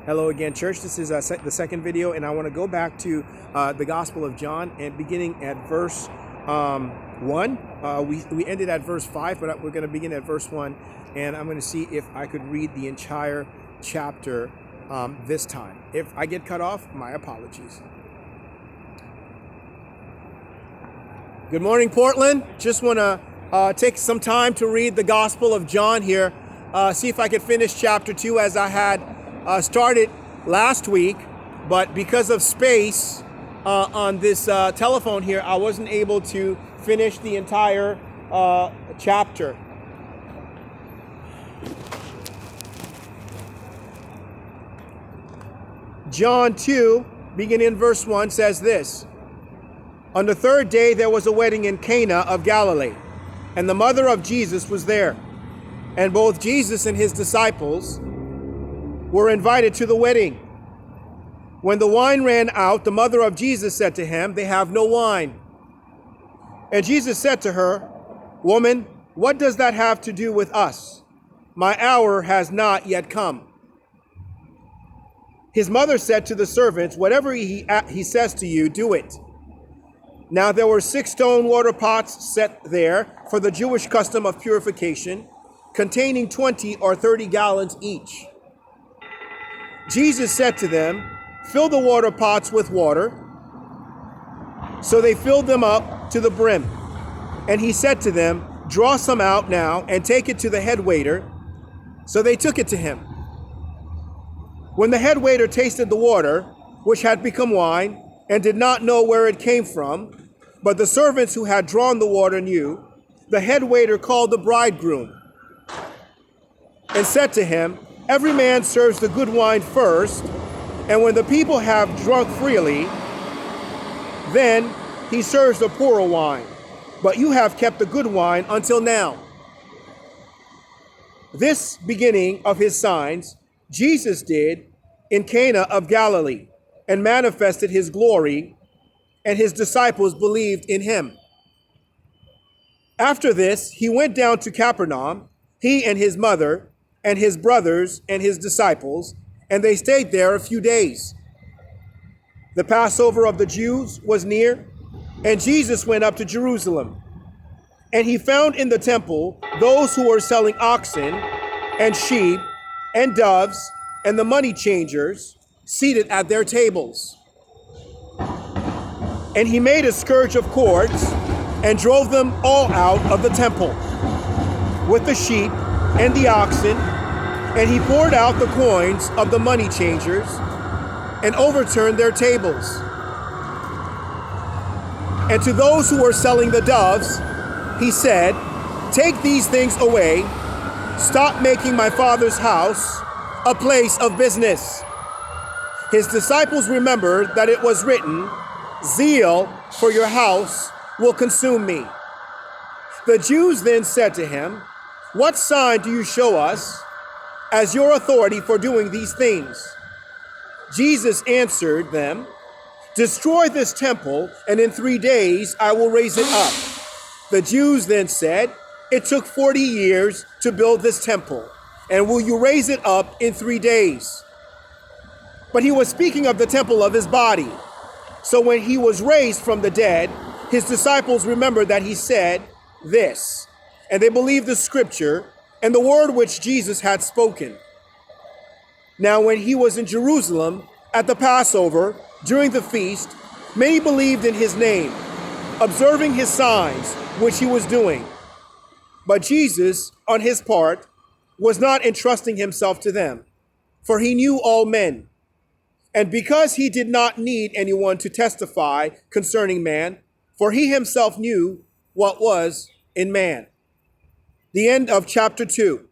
Hello again, church. This is the second video, and I want to go back to the Gospel of John, and beginning at verse 1. We ended at verse 5, but we're going to begin at verse 1, and I'm going to see if I could read the entire chapter this time. If I get cut off, my apologies. Good morning, Portland. Just want to take some time to read the Gospel of John here, see if I could finish chapter 2 as I had started last week, but because of space on this telephone here, I wasn't able to finish the entire chapter. John 2, beginning in verse 1, says this: On the third day there was a wedding in Cana of Galilee, and the mother of Jesus was there, and both Jesus and his disciples were invited to the wedding. When the wine ran out, the mother of Jesus said to him, "They have no wine." And Jesus said to her, "Woman, what does that have to do with us? My hour has not yet come." His mother said to the servants, "Whatever he says to you, do it." Now there were 6 stone water pots set there for the Jewish custom of purification, containing 20 or 30 gallons each. Jesus said to them, "Fill the water pots with water." So they filled them up to the brim. And he said to them, "Draw some out now and take it to the head waiter." So they took it to him. When the head waiter tasted the water, which had become wine, and did not know where it came from, but the servants who had drawn the water knew, the head waiter called the bridegroom and said to him, "Every man serves the good wine first, and when the people have drunk freely, then he serves the poorer wine. But you have kept the good wine until now." This beginning of his signs Jesus did in Cana of Galilee, and manifested his glory, and his disciples believed in him. After this, he went down to Capernaum, he and his mother, and his brothers and his disciples, and they stayed there a few days. The Passover of the Jews was near, and Jesus went up to Jerusalem. And he found in the temple those who were selling oxen and sheep and doves and the money changers seated at their tables. And he made a scourge of cords and drove them all out of the temple with the sheep and the oxen, and he poured out the coins of the money changers and overturned their tables. And to those who were selling the doves, he said, "Take these things away. Stop making my Father's house a place of business." His disciples remembered that it was written, "Zeal for your house will consume me." The Jews then said to him, "What sign do you show us as your authority for doing these things?" Jesus answered them, "Destroy this temple, and in 3 days I will raise it up." The Jews then said, "It took 40 years to build this temple, and will you raise it up in 3 days?" But he was speaking of the temple of his body. So when he was raised from the dead, his disciples remembered that he said this, and they believed the scripture and the word which Jesus had spoken. Now when he was in Jerusalem at the Passover during the feast, many believed in his name, observing his signs which he was doing. But Jesus, on his part, was not entrusting himself to them, for he knew all men. And because he did not need anyone to testify concerning man, for he himself knew what was in man. The end of chapter 2.